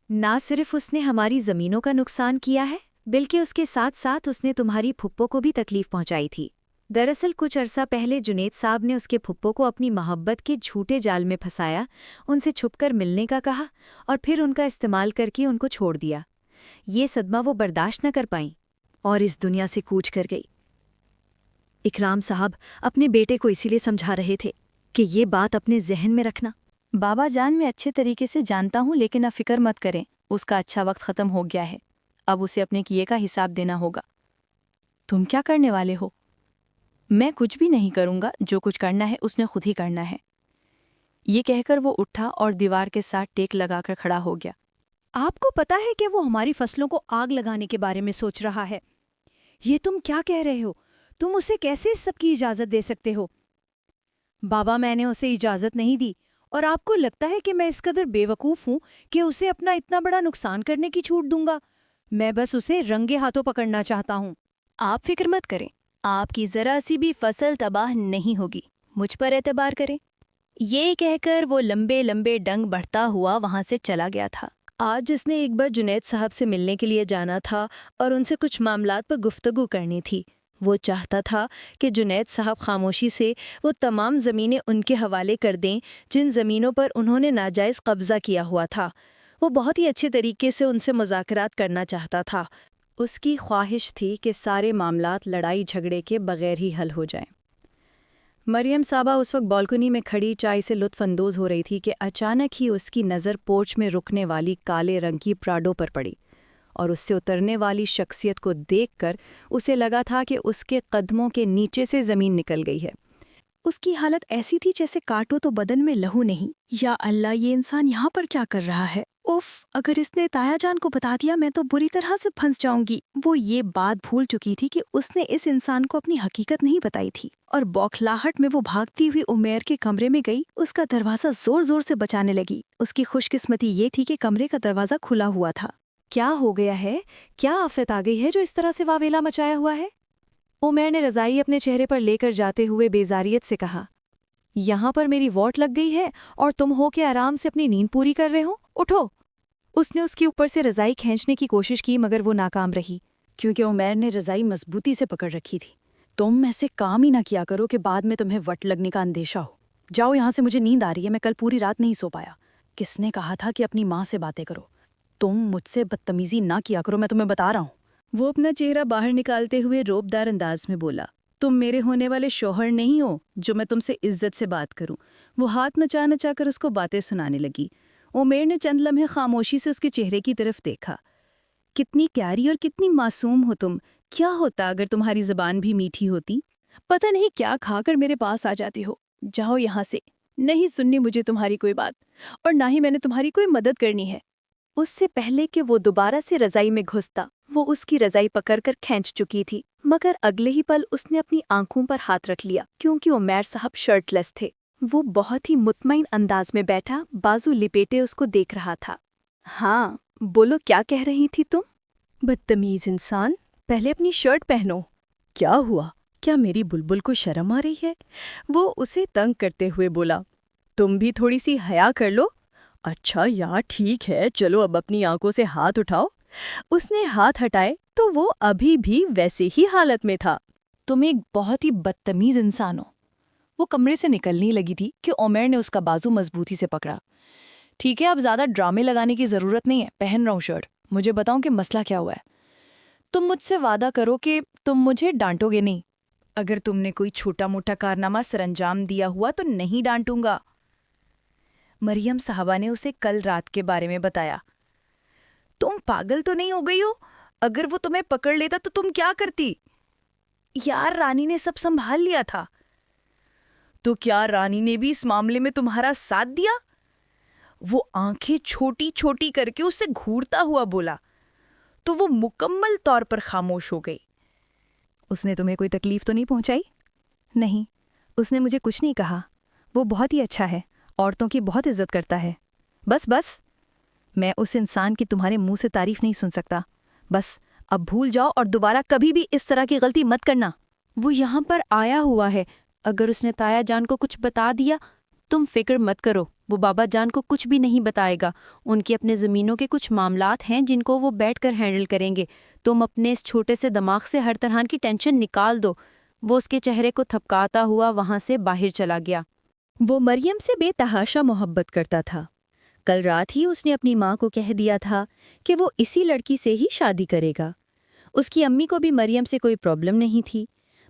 نہ صرف اس نے ہماری زمینوں کا نقصان کیا ہے، بلکہ اس کے ساتھ ساتھ اس نے تمہاری پھپھو کو بھی تکلیف پہنچائی تھی۔ دراصل کچھ عرصہ پہلے جنید صاحب نے اس کے پھپھو کو اپنی محبت کے جھوٹے جال میں پھنسایا، ان سے چھپ کر ملنے کا کہا اور پھر ان کا استعمال کر کے ان کو چھوڑ دیا۔ یہ صدمہ وہ برداشت نہ کر پائیں اور اس دنیا سے کوچ کر گئی۔ اکرام صاحب اپنے بیٹے کو اسی لیے سمجھا رہے تھے کہ یہ بات اپنے ذہن میں رکھنا۔ بابا جان، میں اچھے طریقے سے جانتا ہوں، لیکن اب فکر مت کریں، اس کا اچھا وقت ختم ہو گیا ہے۔ اب اسے اپنے کیے کا حساب دینا ہوگا۔ تم کیا کرنے والے ہو؟ میں کچھ بھی نہیں کروں گا، جو کچھ کرنا ہے اس نے خود ہی کرنا ہے۔ یہ کہہ کر وہ اٹھا اور دیوار کے ساتھ ٹیک لگا کر کھڑا ہو گیا۔ آپ کو پتا ہے کہ وہ ہماری فصلوں کو آگ لگانے کے بارے میں سوچ رہا ہے۔ یہ تم کیا کہہ رہے ہو؟ تم اسے کیسے اس سب کی اجازت دے سکتے ہو؟ بابا، میں نے اسے اجازت نہیں دی، اور آپ کو لگتا ہے کہ میں اس قدر بے وقوف ہوں کہ اسے اپنا اتنا بڑا نقصان کرنے کی چھوٹ دوں گا؟ میں بس اسے رنگے ہاتھوں پکڑنا چاہتا ہوں۔ آپ فکر مت کریں، آپ کی ذرا سی بھی فصل تباہ نہیں ہوگی، مجھ پر اعتبار کریں۔ یہ کہہ کر وہ لمبے لمبے ڈنگ بڑھتا ہوا وہاں سے چلا گیا تھا۔ آج جس نے ایک بار جنید صاحب سے ملنے کے لیے جانا تھا اور ان سے کچھ معاملات پر گفتگو کرنی تھی، وہ چاہتا تھا کہ جنید صاحب خاموشی سے وہ تمام زمینیں ان کے حوالے کر دیں جن زمینوں پر انہوں نے ناجائز قبضہ کیا ہوا تھا۔ وہ بہت ہی اچھے طریقے سے ان سے مذاکرات کرنا چاہتا تھا۔ اس کی خواہش تھی کہ سارے معاملات لڑائی جھگڑے کے بغیر ہی حل ہو جائیں۔ مریم صاحبہ اس وقت بالکنی میں کھڑی چائے سے لطف اندوز ہو رہی تھی کہ اچانک ہی اس کی نظر پورچ میں رکنے والی کالے رنگ کی پراڈو پر پڑی، اور اس سے اترنے والی شخصیت کو دیکھ کر اسے لگا تھا کہ اس کے قدموں کے نیچے سے زمین نکل گئی ہے۔ اس کی حالت ایسی تھی جیسے کاٹو تو بدن میں لہو نہیں۔ یا اللہ، یہ انسان یہاں پر کیا کر رہا ہے؟ اوف، اگر اس نے تایا جان کو بتا دیا میں تو بری طرح سے پھنس جاؤں گی۔ وہ یہ بات بھول چکی تھی کہ اس نے اس انسان کو اپنی حقیقت نہیں بتائی تھی، اور بوکھلاہٹ میں وہ بھاگتی ہوئی عمیر کے کمرے میں گئی، اس کا دروازہ زور زور سے بجانے لگی۔ اس کی خوش قسمتی یہ تھی کہ کمرے کا دروازہ کھلا ہوا تھا۔ کیا ہو گیا ہے؟ کیا آفت آ گئی ہے جو اس طرح سے واویلا مچایا ہوا ہے؟ عمیر نے رضائی اپنے چہرے پر لے کر جاتے ہوئے بیزاریت سے کہا، یہاں پر میری واٹ لگ گئی ہے اور تم ہو کے آرام سے اپنی نیند پوری کر رہے ہو؟ اٹھو۔ اس نے اس کے اوپر سے رضائی کھینچنے کی کوشش کی مگر وہ ناکام رہی، کیونکہ عمیر نے رضائی مضبوطی سے پکڑ رکھی تھی۔ تم ایسے کام ہی نہ کیا کرو کہ بعد میں تمہیں وٹ لگنے کا اندیشہ ہو۔ جاؤ یہاں سے، مجھے نیند آ رہی ہے، میں کل پوری رات نہیں سو پایا۔ کس نے کہا تھا کہ اپنی ماں سے باتیں کرو؟ تم مجھ سے بدتمیزی نہ کیا کرو، میں تمہیں بتا رہا ہوں۔ وہ اپنا چہرہ باہر نکالتے ہوئے روبدار انداز میں بولا، تم میرے ہونے والے شوہر نہیں ہو جو میں تم سے عزت سے بات کروں۔ وہ ہاتھ نچا نچا کر اس کو باتیں سنانے لگی۔ عمیر نے چند لمحے خاموشی سے اس کے چہرے کی طرف دیکھا۔ کتنی پیاری اور کتنی معصوم ہو تم۔ کیا ہوتا اگر تمہاری زبان بھی میٹھی ہوتی؟ پتہ نہیں کیا کھا کر میرے پاس آ جاتی ہو۔ جاؤ یہاں سے، نہیں سننی مجھے تمہاری کوئی بات، اور نہ ہی میں نے تمہاری کوئی مدد کرنی ہے۔ اس سے پہلے کہ وہ دوبارہ سے رضائی میں گھستا، وہ اس کی رضائی پکڑ کر کھینچ چکی تھی، مگر اگلے ہی پل اس نے اپنی آنکھوں پر ہاتھ رکھ لیا، کیونکہ عمیر صاحب شرٹ لیس تھے۔ وہ بہت ہی مطمئن انداز میں بیٹھا، بازو لپیٹے اس کو دیکھ رہا تھا۔ ہاں، بولو، کیا کہہ رہی تھی تم؟ بدتمیز انسان، پہلے اپنی شرٹ پہنو۔ کیا ہوا؟ کیا میری بلبل کو شرم آ رہی ہے؟ وہ اسے تنگ کرتے ہوئے بولا، تم بھی تھوڑی سی حیا کر لو۔ اچھا یار، ٹھیک ہے، چلو اب اپنی آنکھوں سے ہاتھ اٹھاؤ۔ اس نے ہاتھ ہٹائے تو وہ ابھی بھی ویسے ہی حالت میں تھا۔ تم ایک بہت ہی بدتمیز انسان ہو۔ وہ کمرے سے نکلنے لگی تھی کہ عمیر نے اس کا بازو مضبوطی سے پکڑا۔ ٹھیک ہے، اب زیادہ ڈرامے لگانے کی ضرورت نہیں ہے، پہن رہا ہوں شرٹ۔ مجھے بتاؤں کہ مسئلہ کیا ہوا ہے۔ تم مجھ سے وعدہ کرو کہ تم مجھے ڈانٹو گے نہیں۔ اگر تم نے کوئی چھوٹا موٹا کارنامہ سر انجام دیا ہوا تو نہیں ڈانٹوں گا۔ مریم صاحبہ نے اسے کل رات کے بارے میں بتایا۔ تم پاگل تو نہیں ہو گئی ہو؟ اگر وہ تمہیں پکڑ لیتا تو تم کیا کرتی؟ یار، رانی نے سب سنبھال لیا تھا۔ تو کیا رانی نے بھی اس معاملے میں تمہارا ساتھ دیا؟ وہ آنکھیں چھوٹی چھوٹی کر کے اسے گھورتا ہوا بولا تو وہ مکمل طور پر خاموش ہو گئی۔ اس نے تمہیں کوئی تکلیف تو نہیں پہنچائی؟ نہیں، اس نے مجھے کچھ نہیں کہا۔ وہ بہت ہی اچھا ہے، عورتوں کی بہت عزت کرتا ہے۔ بس میں اس انسان کی تمہارے منہ سے تعریف نہیں سن سکتا۔ بس اب بھول جاؤ اور دوبارہ کبھی بھی اس طرح کی غلطی مت کرنا۔ وہ یہاں پر آیا ہوا ہے، اگر اس نے تایا جان کو کچھ بتا دیا، تم فکر مت کرو، وہ بابا جان کو کچھ بھی نہیں بتائے گا۔ ان کے اپنے زمینوں کے کچھ معاملات ہیں جن کو وہ بیٹھ کر ہینڈل کریں گے۔ تم اپنے اس چھوٹے سے دماغ سے ہر طرح کی ٹینشن نکال دو۔ وہ اس کے چہرے کو تھپکاتا ہوا وہاں سے باہر چلا گیا۔ وہ مریم سے بے تحاشا محبت کرتا تھا۔ کل رات ہی اس نے اپنی ماں کو کہہ دیا تھا کہ وہ اسی لڑکی سے ہی شادی کرے گا۔ اس کی امی کو بھی مریم سے کوئی پرابلم نہیں تھی،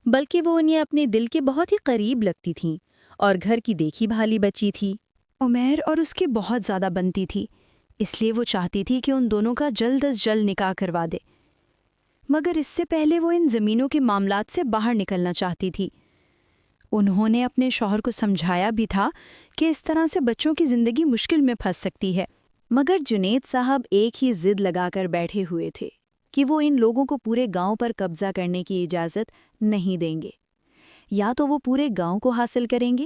بلکہ وہ انہیں اپنے دل کے بہت ہی قریب لگتی تھیں اور گھر کی دیکھی بھالی بچی تھی۔ عمیر اور اس کی بہت زیادہ بنتی تھی، اس لیے وہ چاہتی تھی کہ ان دونوں کا جلد از جلد نکاح کروا دے، مگر اس سے پہلے وہ ان زمینوں کے معاملات سے باہر نکلنا چاہتی تھی۔ انہوں نے اپنے شوہر کو سمجھایا بھی تھا کہ اس طرح سے بچوں کی زندگی مشکل میں پھنس سکتی ہے، مگر جنید صاحب ایک ہی ضد لگا کر بیٹھے ہوئے تھے کہ وہ ان لوگوں کو پورے گاؤں پر قبضہ کرنے کی اجازت نہیں دیں گے۔ یا تو وہ پورے گاؤں کو حاصل کریں گے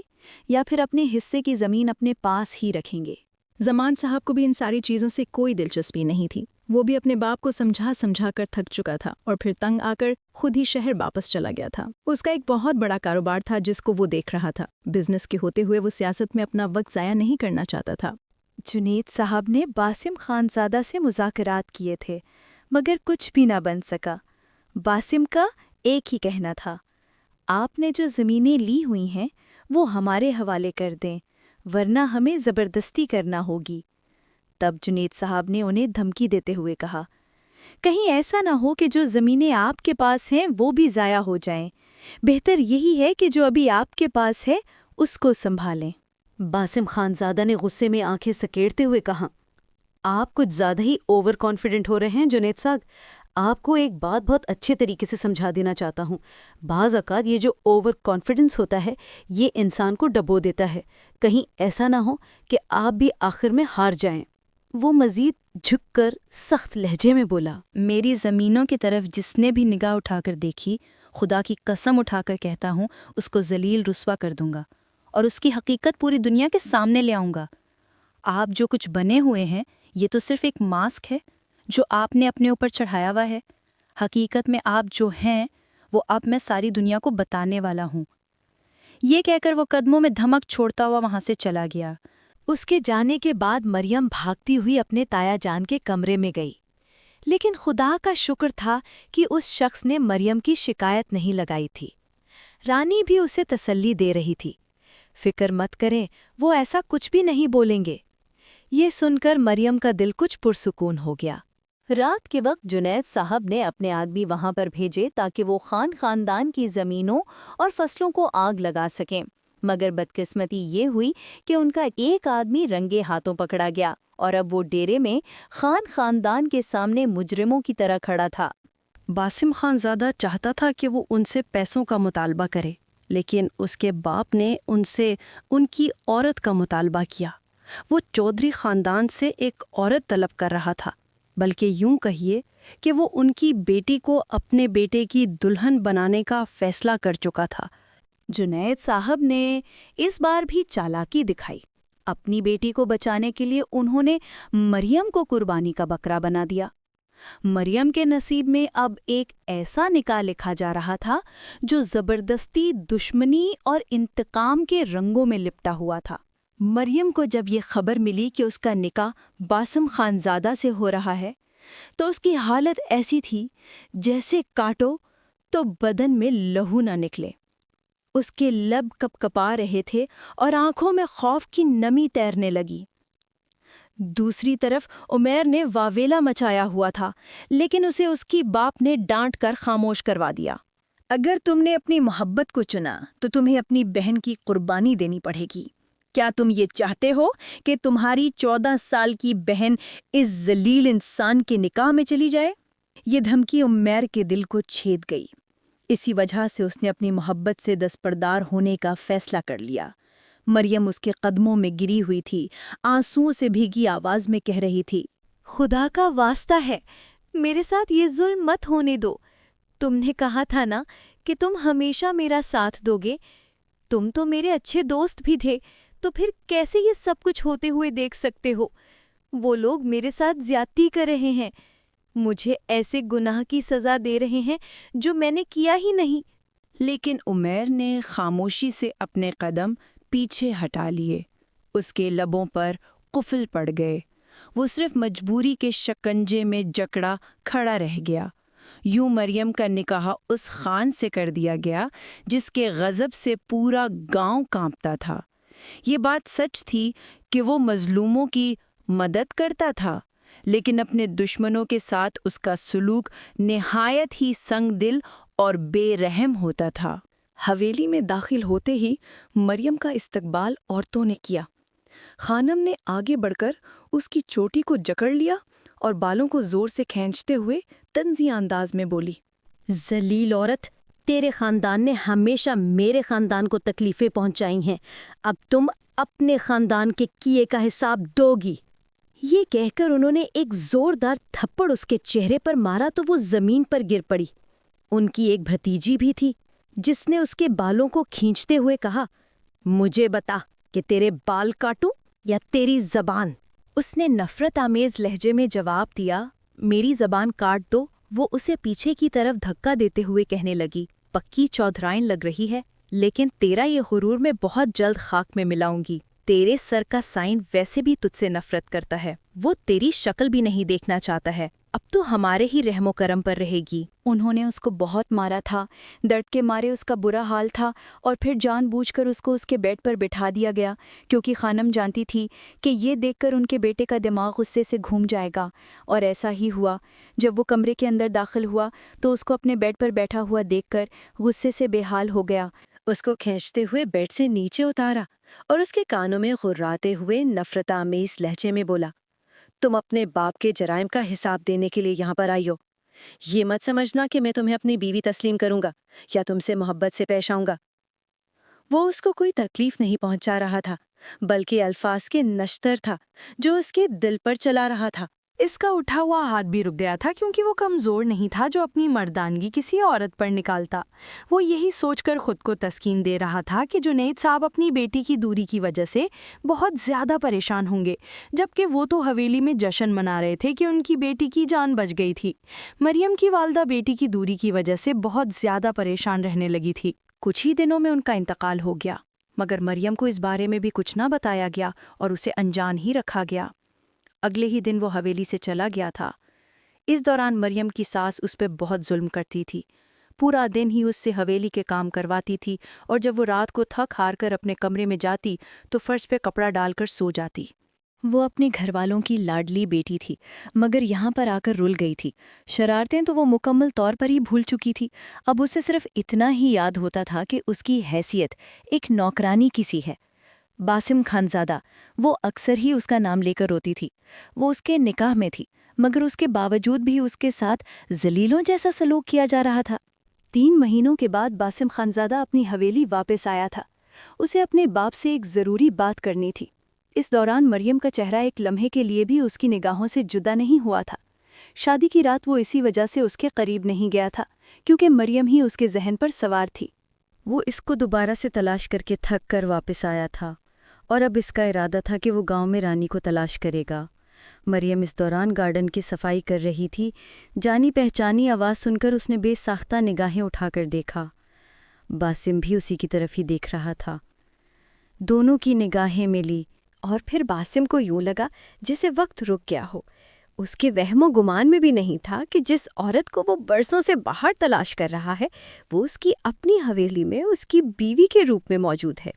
یا پھر اپنے حصے کی زمین اپنے پاس ہی رکھیں گے۔ زمان صاحب کو بھی ان ساری چیزوں سے کوئی دلچسپی نہیں تھی۔ وہ بھی اپنے باپ کو سمجھا کر تھک چکا تھا اور پھر تنگ آ کر خود ہی شہر واپس چلا گیا تھا۔ اس کا ایک بہت بڑا کاروبار تھا جس کو وہ دیکھ رہا تھا۔ بزنس کے ہوتے ہوئے وہ سیاست میں اپنا وقت ضائع نہیں کرنا چاہتا تھا۔ جنید صاحب نے باسم خانزادہ سے مذاکرات کیے تھے، مگر کچھ بھی نہ بن سکا۔ باسم کا ایک ہی کہنا تھا، آپ نے جو زمینیں لی ہوئی ہیں وہ ہمارے حوالے کر دیں، ورنہ ہمیں زبردستی کرنا ہوگی۔ تب جنید صاحب نے انہیں دھمکی دیتے ہوئے کہا، کہیں ایسا نہ ہو کہ جو زمینیں آپ کے پاس ہیں وہ بھی ضائع ہو جائیں، بہتر یہی ہے کہ جو ابھی آپ کے پاس ہے اس کو سنبھالیں۔ باسم خانزادہ نے غصے میں آنکھیں سکیڑتے ہوئے کہا، آپ کچھ زیادہ ہی اوور کانفیڈنٹ ہو رہے ہیں جنید صاحب۔ آپ کو ایک بات بہت اچھے طریقے سے سمجھا دینا چاہتا ہوں۔ بعض اوقات یہ جو اوور کانفیڈنس ہوتا ہے یہ انسان کو ڈبو دیتا ہے، کہیں ایسا نہ ہو کہ آپ بھی آخر میں ہار جائیں۔ وہ مزید جھک کر سخت لہجے میں بولا، میری زمینوں کی طرف جس نے بھی نگاہ اٹھا کر دیکھی، خدا کی قسم اٹھا کر کہتا ہوں اس کو ذلیل رسوا کر دوں گا اور اس کی حقیقت پوری دنیا کے سامنے لے آؤں گا۔ آپ جو کچھ بنے ہوئے ہیں یہ تو صرف ایک ماسک ہے جو آپ نے اپنے اوپر چڑھایا ہوا ہے۔ حقیقت میں آپ جو ہیں وہ اب میں ساری دنیا کو بتانے والا ہوں۔ یہ کہہ کر وہ قدموں میں دھمک چھوڑتا ہوا وہاں سے چلا گیا۔ اس کے جانے کے بعد مریم بھاگتی ہوئی اپنے تایا جان کے کمرے میں گئی، لیکن خدا کا شکر تھا کہ اس شخص نے مریم کی شکایت نہیں لگائی تھی۔ رانی بھی اسے تسلی دے رہی تھی، فکر مت کریں، وہ ایسا کچھ بھی نہیں بولیں گے۔ یہ سن کر مریم کا دل کچھ پرسکون ہو گیا۔ رات کے وقت جنید صاحب نے اپنے آدمی وہاں پر بھیجے تاکہ وہ خاندان کی زمینوں اور فصلوں کو آگ لگا سکیں، مگر بدقسمتی یہ ہوئی کہ ان کا ایک آدمی رنگے ہاتھوں پکڑا گیا اور اب وہ ڈیرے میں خاندان کے سامنے مجرموں کی طرح کھڑا تھا۔ باسم خانزادہ چاہتا تھا کہ وہ ان سے پیسوں کا مطالبہ کرے، لیکن اس کے باپ نے ان سے ان کی عورت کا مطالبہ کیا۔ وہ چودھری خاندان سے ایک عورت طلب کر رہا تھا، بلکہ یوں کہیے کہ وہ ان کی بیٹی کو اپنے بیٹے کی دلہن بنانے کا فیصلہ کر چکا تھا۔ جنید صاحب نے اس بار بھی چالاکی دکھائی۔ اپنی بیٹی کو بچانے کے لیے انہوں نے مریم کو قربانی کا بکرا بنا دیا۔ مریم کے نصیب میں اب ایک ایسا نکاح لکھا جا رہا تھا جو زبردستی، دشمنی اور انتقام کے رنگوں میں لپٹا ہوا تھا۔ مریم کو جب یہ خبر ملی کہ اس کا نکاح باسم خانزادہ سے ہو رہا ہے تو اس کی حالت ایسی تھی جیسے کاٹو تو بدن میں لہو نہ نکلے۔ اس کے لب کپ کپا رہے تھے اور آنکھوں میں خوف کی نمی تیرنے لگی۔ دوسری طرف عمیر نے واویلا مچایا ہوا تھا، لیکن اسے اس کی باپ نے ڈانٹ کر خاموش کروا دیا۔ اگر تم نے اپنی محبت کو چنا تو تمہیں اپنی بہن کی قربانی دینی پڑے گی۔ کیا تم یہ چاہتے ہو کہ تمہاری 14 سال کی بہن اس ذلیل انسان کے نکاح میں چلی جائے؟ یہ دھمکی عمیر کے دل کو چھید گئی۔ اسی وجہ سے اس نے اپنی محبت سے دستبردار ہونے کا فیصلہ کر لیا۔ مریم اس کے قدموں میں گری ہوئی تھی، آنسوؤں سے بھیگی آواز میں کہہ رہی تھی، خدا کا واسطہ ہے، میرے ساتھ یہ ظلم مت ہونے دو۔ تم نے کہا تھا نا کہ تم ہمیشہ میرا ساتھ دو گے۔ تم تو میرے اچھے دوست بھی تھے، تو پھر کیسے یہ سب کچھ ہوتے ہوئے دیکھ سکتے ہو؟ وہ لوگ میرے ساتھ زیادتی کر رہے ہیں، مجھے ایسے گناہ کی سزا دے رہے ہیں جو میں نے کیا ہی نہیں۔ لیکن عمیر نے خاموشی سے اپنے قدم پیچھے ہٹا لیے۔ اس کے لبوں پر قفل پڑ گئے، وہ صرف مجبوری کے شکنجے میں جکڑا کھڑا رہ گیا۔ یوں مریم کا نکاح اس خان سے کر دیا گیا جس کے غضب سے پورا گاؤں کانپتا تھا۔ یہ بات سچ تھی کہ وہ مظلوموں کی مدد کرتا تھا، لیکن اپنے دشمنوں کے ساتھ اس کا سلوک نہایت ہی سنگ دل اور بے رحم ہوتا تھا۔ حویلی میں داخل ہوتے ہی مریم کا استقبال عورتوں نے کیا۔ خانم نے آگے بڑھ کر اس کی چوٹی کو جکڑ لیا اور بالوں کو زور سے کھینچتے ہوئے طنزیہ انداز میں بولی، ذلیل عورت، تیرے خاندان نے ہمیشہ میرے خاندان کو تکلیفیں پہنچائی ہیں، اب تم اپنے خاندان کے کیے کا حساب دو گی۔ یہ کہہ کر انہوں نے ایک زوردار تھپڑ اس کے چہرے پر مارا تو وہ زمین پر گر پڑی۔ ان کی ایک بھتیجی بھی تھی جس نے اس کے بالوں کو کھینچتے ہوئے کہا، مجھے بتا کہ تیرے بال کاٹوں یا تیری زبان؟ اس نے نفرت آمیز لہجے میں جواب دیا، میری زبان کاٹ دو۔ وہ اسے پیچھے کی طرف دھکا دیتے ہوئے کہنے لگی، پکی چودھرائن لگ رہی ہے، لیکن تیرا یہ غرور میں بہت جلد خاک میں ملاؤں گی۔ تیرے سر کا سائن ویسے بھی تجھ سے نفرت کرتا ہے، وہ تیری شکل بھی نہیں دیکھنا چاہتا ہے، اب تو ہمارے ہی رحم و کرم پر رہے گی۔ انہوں نے اس کو بہت مارا تھا، درد کے مارے اس کا برا حال تھا، اور پھر جان بوجھ کر اس کو اس کے بیڈ پر بٹھا دیا گیا، کیونکہ خانم جانتی تھی کہ یہ دیکھ کر ان کے بیٹے کا دماغ غصے سے گھوم جائے گا۔ اور ایسا ہی ہوا۔ جب وہ کمرے کے اندر داخل ہوا تو اس کو اپنے بیڈ پر بیٹھا ہوا دیکھ کر غصے سے بے حال ہو گیا۔ اس کو کھینچتے ہوئے بیڈ سے نیچے اتارا اور اس کے کانوں میں غراتے ہوئے نفرت آمیز لہجے میں بولا، تم اپنے باپ کے جرائم کا حساب دینے کے لیے یہاں پر آئی ہو۔ یہ مت سمجھنا کہ میں تمہیں اپنی بیوی تسلیم کروں گا یا تم سے محبت سے پیش آؤں گا۔ وہ اس کو کوئی تکلیف نہیں پہنچا رہا تھا، بلکہ الفاظ کے نشتر تھا جو اس کے دل پر چلا رہا تھا۔ اس کا اٹھا ہوا ہاتھ بھی رک گیا تھا کیونکہ وہ کمزور نہیں تھا جو اپنی مردانگی کسی عورت پر نکالتا۔ وہ یہی سوچ کر خود کو تسکین دے رہا تھا کہ جنید صاحب اپنی بیٹی کی دوری کی وجہ سے بہت زیادہ پریشان ہوں گے، جبکہ وہ تو حویلی میں جشن منا رہے تھے کہ ان کی بیٹی کی جان بچ گئی تھی۔ مریم کی والدہ بیٹی کی دوری کی وجہ سے بہت زیادہ پریشان رہنے لگی تھی۔ کچھ ہی دنوں میں ان کا انتقال ہو گیا، مگر مریم کو اس بارے میں بھی کچھ نہ بتایا گیا اور اسے انجان ہی رکھا گیا۔ اگلے ہی دن وہ حویلی سے چلا گیا تھا۔ اس دوران مریم کی ساس اس پہ بہت ظلم کرتی تھی، پورا دن ہی اس سے حویلی کے کام کرواتی تھی، اور جب وہ رات کو تھک ہار کر اپنے کمرے میں جاتی تو فرش پہ کپڑا ڈال کر سو جاتی۔ وہ اپنے گھر والوں کی لاڈلی بیٹی تھی، مگر یہاں پر آ کر رل گئی تھی۔ شرارتیں تو وہ مکمل طور پر ہی بھول چکی تھی، اب اسے صرف اتنا ہی یاد ہوتا تھا کہ اس کی حیثیت ایک نوکرانی کی سی ہے۔ باسم خانزادہ، وہ اکثر ہی اس کا نام لے کر روتی تھی۔ وہ اس کے نکاح میں تھی، مگر اس کے باوجود بھی اس کے ساتھ ذلیلوں جیسا سلوک کیا جا رہا تھا۔ 3 مہینوں کے بعد باسم خانزادہ اپنی حویلی واپس آیا تھا۔ اسے اپنے باپ سے ایک ضروری بات کرنی تھی۔ اس دوران مریم کا چہرہ ایک لمحے کے لیے بھی اس کی نگاہوں سے جدا نہیں ہوا تھا۔ شادی کی رات وہ اسی وجہ سے اس کے قریب نہیں گیا تھا، کیونکہ مریم ہی اس کے ذہن پر سوار تھی۔ وہ اس کو دوبارہ سے تلاش کر کے تھک کر واپس آیا تھا، اور اب اس کا ارادہ تھا کہ وہ گاؤں میں رانی کو تلاش کرے گا۔ مریم اس دوران گارڈن کی صفائی کر رہی تھی۔ جانی پہچانی آواز سن کر اس نے بے ساختہ نگاہیں اٹھا کر دیکھا۔ باسم بھی اسی کی طرف ہی دیکھ رہا تھا۔ دونوں کی نگاہیں ملی، اور پھر باسم کو یوں لگا جیسے وقت رک گیا ہو۔ اس کے وہم و گمان میں بھی نہیں تھا کہ جس عورت کو وہ برسوں سے باہر تلاش کر رہا ہے وہ اس کی اپنی حویلی میں اس کی بیوی کے روپ میں موجود ہے۔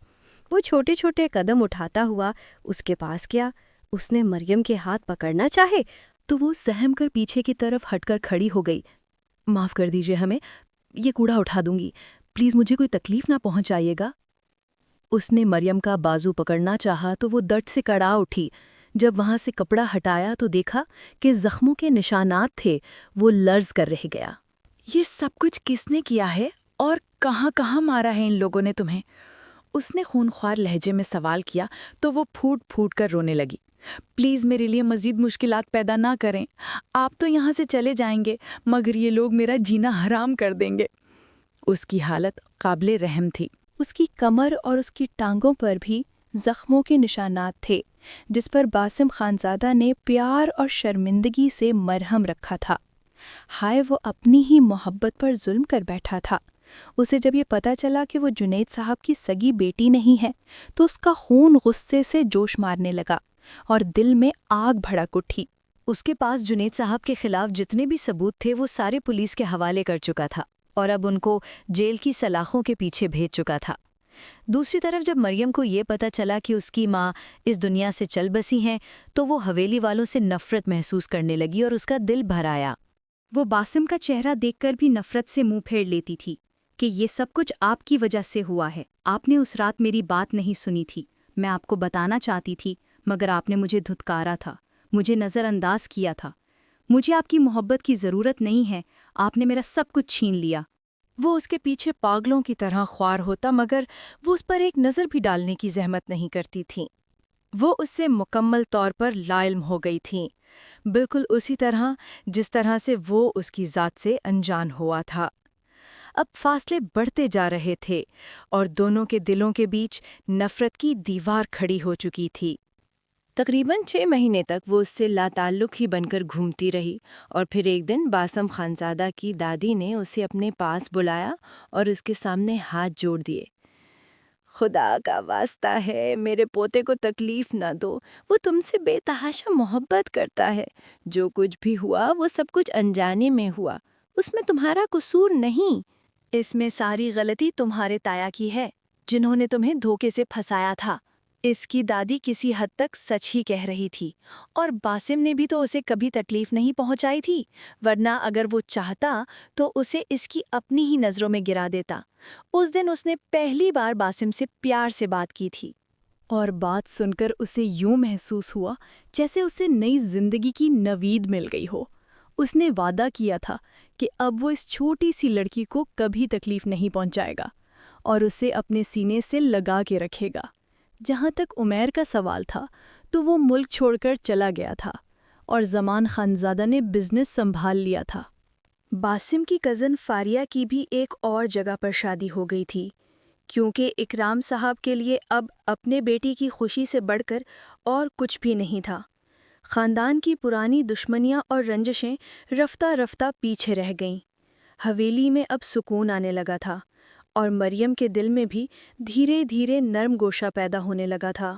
وہ چھوٹے چھوٹے قدم اٹھاتا ہوا اس کے پاس گیا۔ اس نے مریم کے ہاتھ پکڑنا چاہے تو وہ سہم کر پیچھے کی طرف ہٹ کر کھڑی ہو گئی۔ معاف کر دیجیے ہمیں، یہ کوڑا اٹھا دوں گی، پلیز مجھے کوئی تکلیف نہ پہنچائیے گا۔ اس نے مریم کا بازو پکڑنا چاہا تو وہ درد سے کڑا اٹھی۔ جب وہاں سے کپڑا ہٹایا تو دیکھا کہ زخموں کے نشانات تھے۔ وہ لرز کر رہ گیا۔ یہ سب کچھ کس نے کیا ہے اور کہاں کہاں مارا ہے ان لوگوں نے تمہیں؟ اس نے خونخوار لہجے میں سوال کیا تو وہ پھوٹ پھوٹ کر رونے لگی۔ پلیز میرے لیے مزید مشکلات پیدا نہ کریں، آپ تو یہاں سے چلے جائیں گے مگر یہ لوگ میرا جینا حرام کر دیں گے۔ اس کی حالت قابل رحم تھی۔ اس کی کمر اور اس کی ٹانگوں پر بھی زخموں کے نشانات تھے جس پر باسم خانزادہ نے پیار اور شرمندگی سے مرہم رکھا تھا۔ ہائے وہ اپنی ہی محبت پر ظلم کر بیٹھا تھا۔ اسے جب یہ پتہ چلا کہ وہ جنید صاحب کی سگی بیٹی نہیں ہے تو اس کا خون غصے سے جوش مارنے لگا اور دل میں آگ بھڑک اٹھی۔ اس کے پاس جنید صاحب کے خلاف جتنے بھی ثبوت تھے وہ سارے پولیس کے حوالے کر چکا تھا اور اب ان کو جیل کی سلاخوں کے پیچھے بھیج چکا تھا۔ دوسری طرف جب مریم کو یہ پتہ چلا کہ اس کی ماں اس دنیا سے چل بسی ہیں تو وہ حویلی والوں سے نفرت محسوس کرنے لگی اور اس کا دل بھر آیا۔ وہ باسم کا چہرہ دیکھ کر بھی نفرت سے منہ پھیر لیتی تھی کہ یہ سب کچھ آپ کی وجہ سے ہوا ہے۔ آپ نے اس رات میری بات نہیں سنی تھی، میں آپ کو بتانا چاہتی تھی مگر آپ نے مجھے دھتکارا تھا، مجھے نظر انداز کیا تھا۔ مجھے آپ کی محبت کی ضرورت نہیں ہے، آپ نے میرا سب کچھ چھین لیا۔ وہ اس کے پیچھے پاگلوں کی طرح خوار ہوتا مگر وہ اس پر ایک نظر بھی ڈالنے کی زحمت نہیں کرتی تھیں۔ وہ اس سے مکمل طور پر لا علم ہو گئی تھیں، بالکل اسی طرح جس طرح سے وہ اس کی ذات سے انجان ہوا تھا۔ اب فاصلے بڑھتے جا رہے تھے اور دونوں کے دلوں کے بیچ نفرت کی دیوار کھڑی ہو چکی تھی۔ تقریباً 6 مہینے تک وہ اس سے لا تعلق ہی بن کر گھومتی رہی اور پھر ایک دن باسم خانزادہ کی دادی نے اسے اپنے پاس بلایا اور اس کے سامنے ہاتھ جوڑ دیے۔ خدا کا واسطہ ہے میرے پوتے کو تکلیف نہ دو، وہ تم سے بے تحاشا محبت کرتا ہے، جو کچھ بھی ہوا وہ سب کچھ انجانے میں ہوا، اس میں تمہارا قصور نہیں۔ اس میں ساری غلطی تمہارے تایا کی ہے جنہوں نے تمہیں دھوکے سے پھنسایا تھا۔ اس کی دادی کسی حد تک سچ ہی کہہ رہی تھی اور باسم نے بھی تو اسے کبھی تکلیف نہیں پہنچائی تھی، ورنہ اگر وہ چاہتا تو اسے اس کی اپنی ہی نظروں میں گرا دیتا۔ اس دن اس نے پہلی بار باسم سے پیار سے بات کی تھی اور بات سن کر اسے یوں محسوس ہوا جیسے اسے نئی زندگی کی نوید مل گئی ہو۔ اس نے وعدہ کیا تھا کہ اب وہ اس چھوٹی سی لڑکی کو کبھی تکلیف نہیں پہنچائے گا اور اسے اپنے سینے سے لگا کے رکھے گا۔ جہاں تک عمیر کا سوال تھا تو وہ ملک چھوڑ کر چلا گیا تھا اور زمان خانزادہ نے بزنس سنبھال لیا تھا۔ باسم کی کزن فاریہ کی بھی ایک اور جگہ پر شادی ہو گئی تھی کیونکہ اکرام صاحب کے لیے اب اپنے بیٹی کی خوشی سے بڑھ کر اور کچھ بھی نہیں تھا۔ خاندان کی پرانی دشمنیاں اور رنجشیں رفتہ رفتہ پیچھے رہ گئیں۔ حویلی میں اب سکون آنے لگا تھا اور مریم کے دل میں بھی دھیرے دھیرے نرم گوشہ پیدا ہونے لگا تھا۔